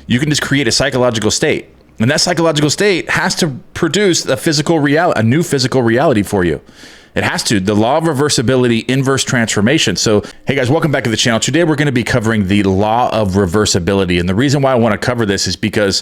You can just create a psychological state. And that psychological state has to produce a physical reality, a new physical reality for you. It has to. The law of reversibility, inverse transformation. So, hey guys, welcome back to the channel. Today we're going to be covering the law of reversibility. And the reason why I want to cover this is because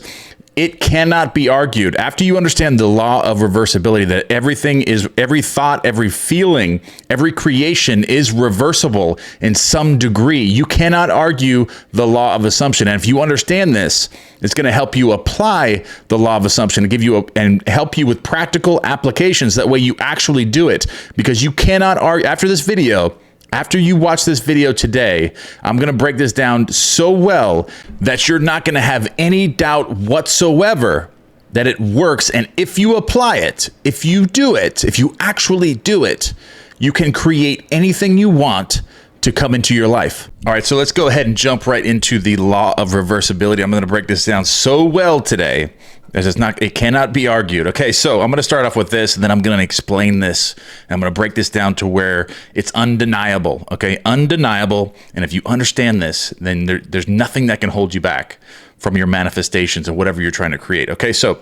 it cannot be argued. After you understand the law of reversibility, that everything is, every thought, every feeling, every creation is reversible in some degree. You cannot argue the law of assumption. And if you understand this, it's going to help you apply the law of assumption and give you and help you with practical applications. That way you actually do it, because you cannot argue. After this video, after you watch this video today, I'm going to break this down so well that you're not going to have any doubt whatsoever that it works. And if you apply it, if you do it, if you actually do it, you can create anything you want to come into your life. All right, so let's go ahead and jump right into the law of reversibility. I'm going to break this down so well today, as it cannot be argued. Okay, so I'm going to start off with this, and then I'm going to explain this. And I'm going to break this down to where it's undeniable. Okay, undeniable. And if you understand this, then there's nothing that can hold you back from your manifestations and whatever you're trying to create. Okay, so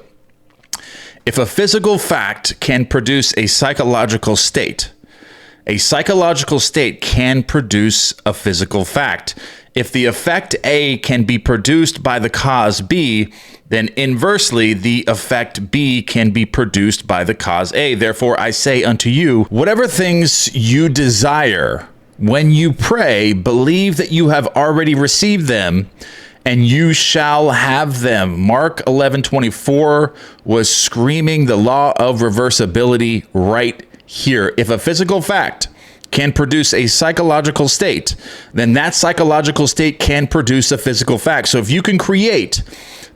if a physical fact can produce a psychological state can produce a physical fact. If the effect A can be produced by the cause B, then inversely, the effect B can be produced by the cause A. Therefore, I say unto you, whatever things you desire, when you pray, believe that you have already received them, and you shall have them. Mark 11:24 was screaming the law of reversibility right here. If a physical fact can produce a psychological state, then that psychological state can produce a physical fact. So if you can create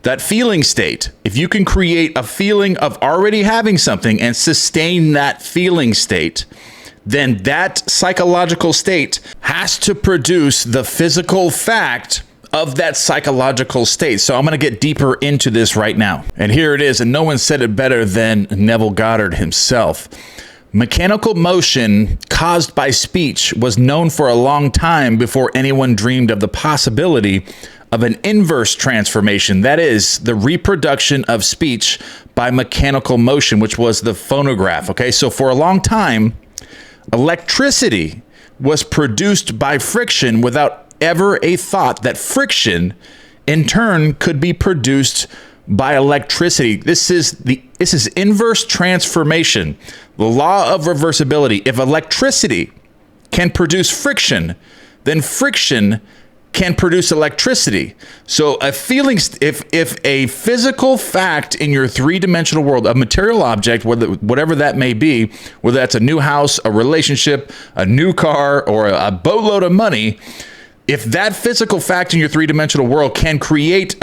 that feeling state, if you can create a feeling of already having something and sustain that feeling state, then that psychological state has to produce the physical fact of that psychological state. So I'm going to get deeper into this right now. And here it is. And no one said it better than Neville Goddard himself. Mechanical motion caused by speech was known for a long time before anyone dreamed of the possibility of an inverse transformation. That is, the reproduction of speech by mechanical motion, which was the phonograph. Okay, so for a long time, electricity was produced by friction without ever a thought that friction in turn could be produced by electricity. This is inverse transformation, the law of reversibility. If electricity can produce friction, then friction can produce electricity. So a feeling, if a physical fact in your three-dimensional world, a material object, whatever that may be, whether that's a new house, a relationship, a new car, or a boatload of money, if that physical fact in your three-dimensional world can create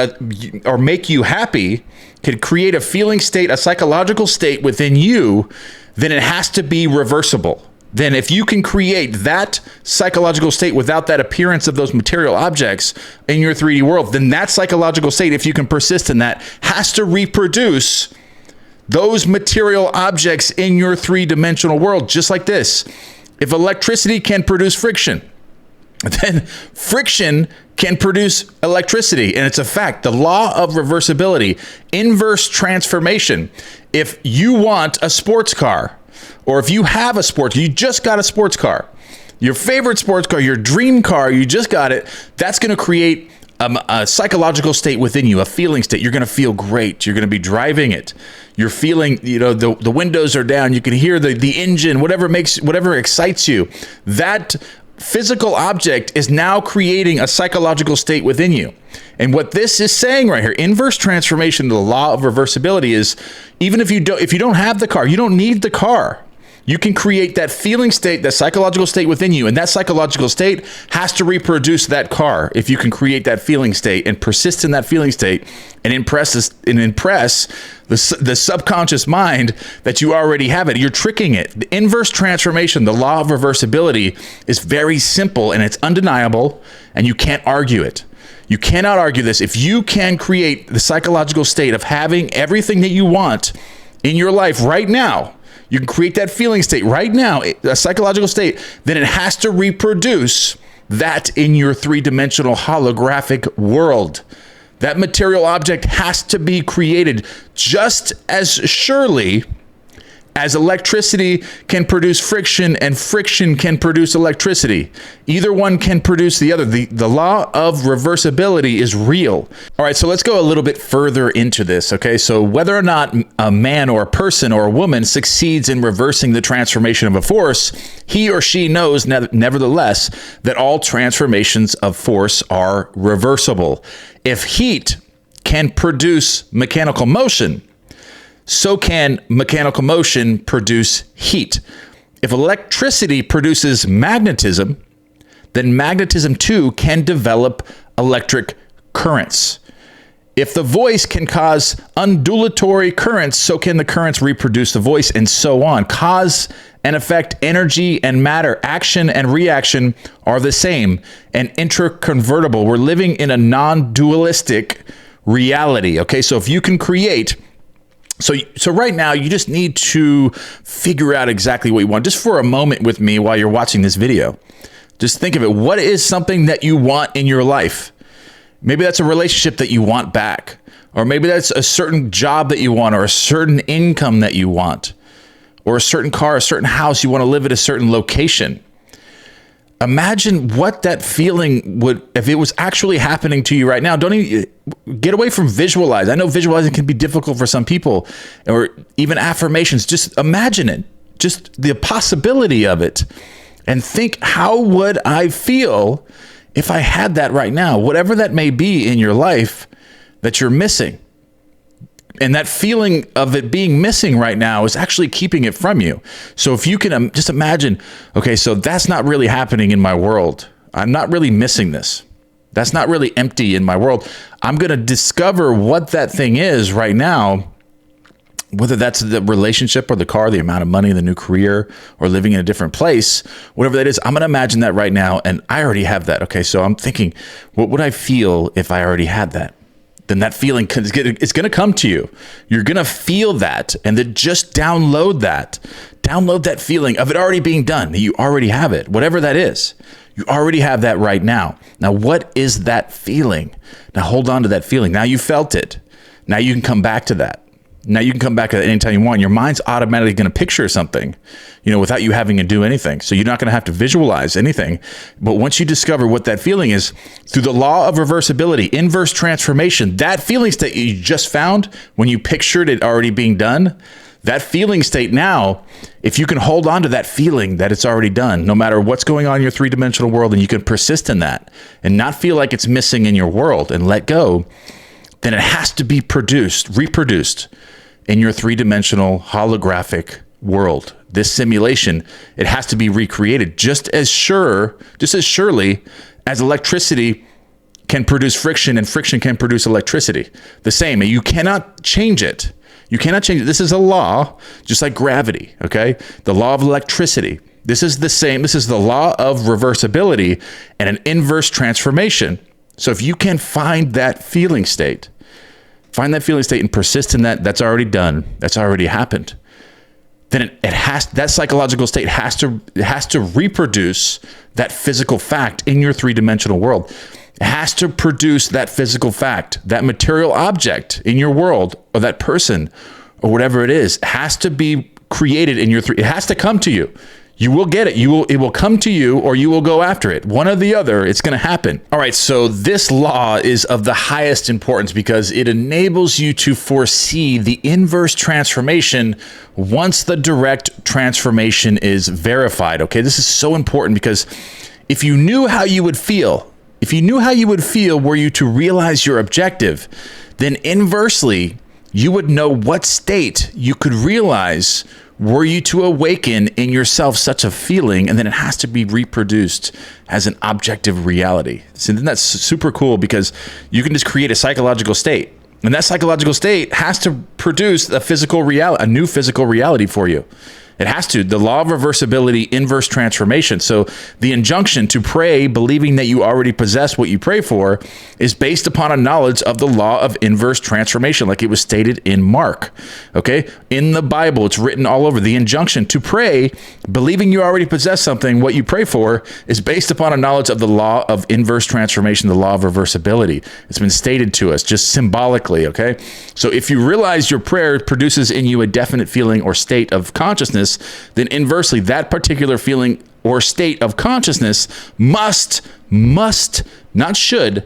or make you happy, can create a feeling state, a psychological state within you, then it has to be reversible. Then if you can create that psychological state without that appearance of those material objects in your 3D world, then that psychological state, if you can persist in that, has to reproduce those material objects in your three-dimensional world, just like this. If electricity can produce friction, then friction can produce electricity. And it's a fact. The law of reversibility, inverse transformation. If you want a sports car, or if you have you just got a sports car, your favorite sports car, your dream car, you just got it, that's going to create a psychological state within you, a feeling state. You're going to feel great. You're going to be driving it. You're feeling, the windows are down. You can hear the engine, whatever excites you. That physical object is now creating a psychological state within you. And what this is saying right here, inverse transformation, the law of reversibility, is even if you don't have the car, you don't need the car. You can create that feeling state, that psychological state within you, and that psychological state has to reproduce that car. If you can create that feeling state and persist in that feeling state and impress the subconscious mind that you already have it, you're tricking it. The inverse transformation, the law of reversibility, is very simple and it's undeniable, and you can't argue it. You cannot argue this. If you can create the psychological state of having everything that you want in your life right now, you can create that feeling state right now, a psychological state, then it has to reproduce that in your three-dimensional holographic world. That material object has to be created just as surely as electricity can produce friction and friction can produce electricity. Either one can produce the other. The law of reversibility is real. All right, so let's go a little bit further into this, okay? So whether or not a man or a person or a woman succeeds in reversing the transformation of a force, he or she knows nevertheless that all transformations of force are reversible. If heat can produce mechanical motion, so can mechanical motion produce heat. If electricity produces magnetism, then magnetism too can develop electric currents. If the voice can cause undulatory currents, so can the currents reproduce the voice, and so on. Cause and effect, energy and matter, action and reaction are the same and interconvertible. We're living in a non-dualistic reality, okay? So if you can create, so right now you just need to figure out exactly what you want. Just for a moment with me while you're watching this video, just think of it. What is something that you want in your life? Maybe that's a relationship that you want back, or maybe that's a certain job that you want, or a certain income that you want, or a certain car, a certain house. You want to live at a certain location. Imagine what that feeling would, if it was actually happening to you right now. Don't even get away from visualize. I know visualizing can be difficult for some people, or even affirmations. Just imagine it, just the possibility of it, and think, how would I feel if I had that right now? Whatever that may be in your life that you're missing. And that feeling of it being missing right now is actually keeping it from you. So if you can just imagine, okay, so that's not really happening in my world. I'm not really missing this. That's not really empty in my world. I'm going to discover what that thing is right now, whether that's the relationship or the car, the amount of money, the new career, or living in a different place, whatever that is. I'm going to imagine that right now. And I already have that. Okay, so I'm thinking, what would I feel if I already had that? Then that feeling is going to come to you. You're going to feel that, and then just download that. Download that feeling of it already being done. You already have it, whatever that is. You already have that right now. Now, what is that feeling? Now, hold on to that feeling. Now you felt it. Now you can come back to that. Now you can come back to that anytime you want. Your mind's automatically going to picture something, without you having to do anything. So you're not going to have to visualize anything. But once you discover what that feeling is, through the law of reversibility, inverse transformation, that feeling state you just found when you pictured it already being done, that feeling state now, if you can hold on to that feeling that it's already done, no matter what's going on in your three-dimensional world, and you can persist in that and not feel like it's missing in your world and let go, then it has to be reproduced in your three-dimensional holographic world. This simulation, it has to be recreated just as surely as electricity can produce friction and friction can produce electricity. The same. You cannot change it. You cannot change it. This is a law, just like gravity, okay? The law of electricity. This is the same. This is the law of reversibility and an inverse transformation. So if you can find that feeling state, and persist in that, that's already done. That's already happened. Then that psychological state has to reproduce that physical fact in your three-dimensional world. It has to produce that physical fact, that material object in your world, or that person, or whatever it is, has to be created in it has to come to you. You will get it. It will come to you, or you will go after it. One or the other, it's going to happen. All right, so this law is of the highest importance because it enables you to foresee the inverse transformation once the direct transformation is verified. Okay, this is so important because if you knew how you would feel, were you to realize your objective, then inversely, you would know what state you could realize were you to awaken in yourself such a feeling, and then it has to be reproduced as an objective reality. So then that's super cool because you can just create a psychological state, and that psychological state has to produce a new physical reality for you. It has to. The law of reversibility, inverse transformation. So the injunction to pray, believing that you already possess what you pray for, is based upon a knowledge of the law of inverse transformation, like it was stated in Mark. Okay? In the Bible, it's written all over. The injunction to pray, believing you already possess something, what you pray for, is based upon a knowledge of the law of inverse transformation, the law of reversibility. It's been stated to us just symbolically, okay? So if you realize your prayer produces in you a definite feeling or state of consciousness, then inversely, that particular feeling or state of consciousness must, not should,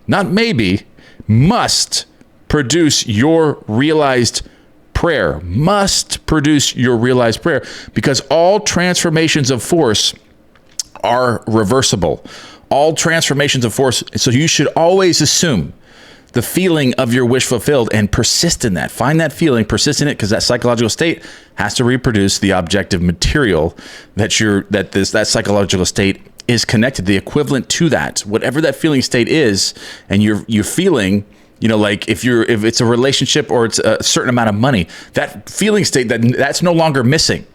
not maybe, must produce your realized prayer, must produce your realized prayer, because all transformations of force are reversible. All transformations of force, so you should always assume the feeling of your wish fulfilled and persist in that. Find that feeling, persist in it, because that psychological state has to reproduce the objective material that that psychological state is connected, the equivalent to that. Whatever that feeling state is, and you're feeling, like if it's a relationship or it's a certain amount of money, that feeling state that's no longer missing.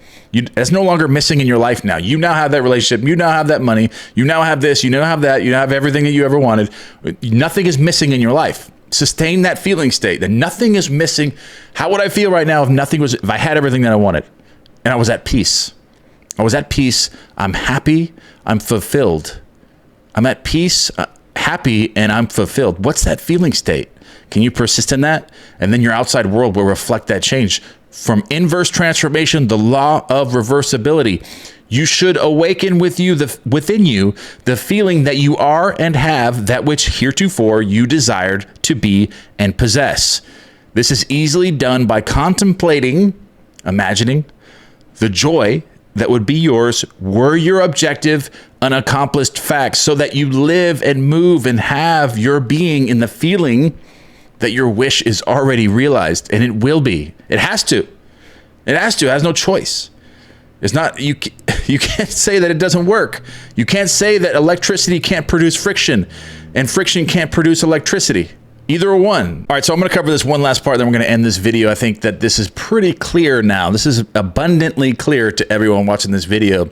That's no longer missing in your life now. You now have that relationship. You now have that money. You now have this. You now have that. You now have everything that you ever wanted. Nothing is missing in your life. Sustain that feeling state that nothing is missing. How would I feel right now if I had everything that I wanted and I was at peace? I was at peace. I'm happy. I'm fulfilled. I'm at peace, happy, and I'm fulfilled. What's that feeling state? Can you persist in that? And then your outside world will reflect that change. From inverse transformation, the law of reversibility, you should awaken within you the feeling that you are and have that which heretofore you desired to be and possess. This is easily done by contemplating, imagining the joy that would be yours were your objective an accomplished fact, so that you live and move and have your being in the feeling that your wish is already realized, and it will be. It has to. It has to. It has no choice. It's not, you can't say that it doesn't work. You can't say that electricity can't produce friction and friction can't produce electricity. Either one. All right, so I'm going to cover this one last part, then we're going to end this video. I think that this is pretty clear now. This is abundantly clear to everyone watching this video.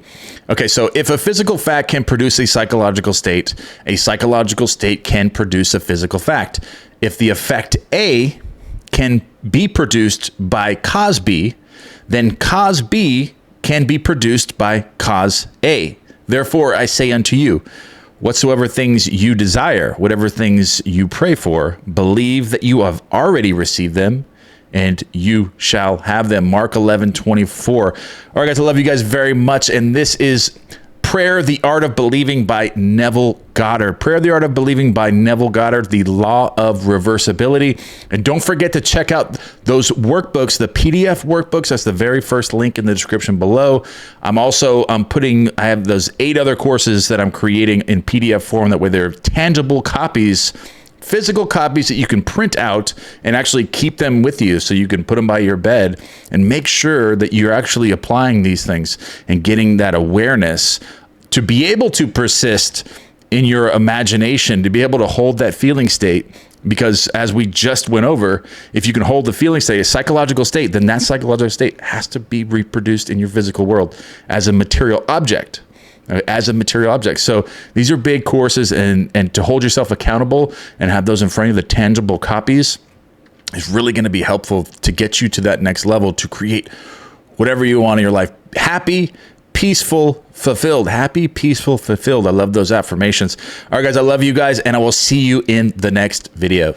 Okay, so if a physical fact can produce a psychological state can produce a physical fact. If the effect A can be produced by cause B, then cause B can be produced by cause A. Therefore, I say unto you, whatsoever things you desire, whatever things you pray for, believe that you have already received them, and you shall have them. Mark 11:24. All right, guys, I love you guys very much, and this is Prayer, the Art of Believing by Neville Goddard. Prayer, the Art of Believing by Neville Goddard, the Law of Reversibility. And don't forget to check out those workbooks, the PDF workbooks. That's the very first link in the description below. I have those 8 other courses that I'm creating in PDF form. That way they're tangible copies, physical copies that you can print out and actually keep them with you, so you can put them by your bed and make sure that you're actually applying these things and getting that awareness to be able to persist in your imagination, to be able to hold that feeling state. Because as we just went over, if you can hold the feeling state, a psychological state, then that psychological state has to be reproduced in your physical world as a material object. So these are big courses, and to hold yourself accountable and have those in front of you, the tangible copies, is really going to be helpful to get you to that next level, to create whatever you want in your life. Happy, peaceful, fulfilled. Happy, peaceful, fulfilled. I love those affirmations. All right, guys, I love you guys, and I will see you in the next video.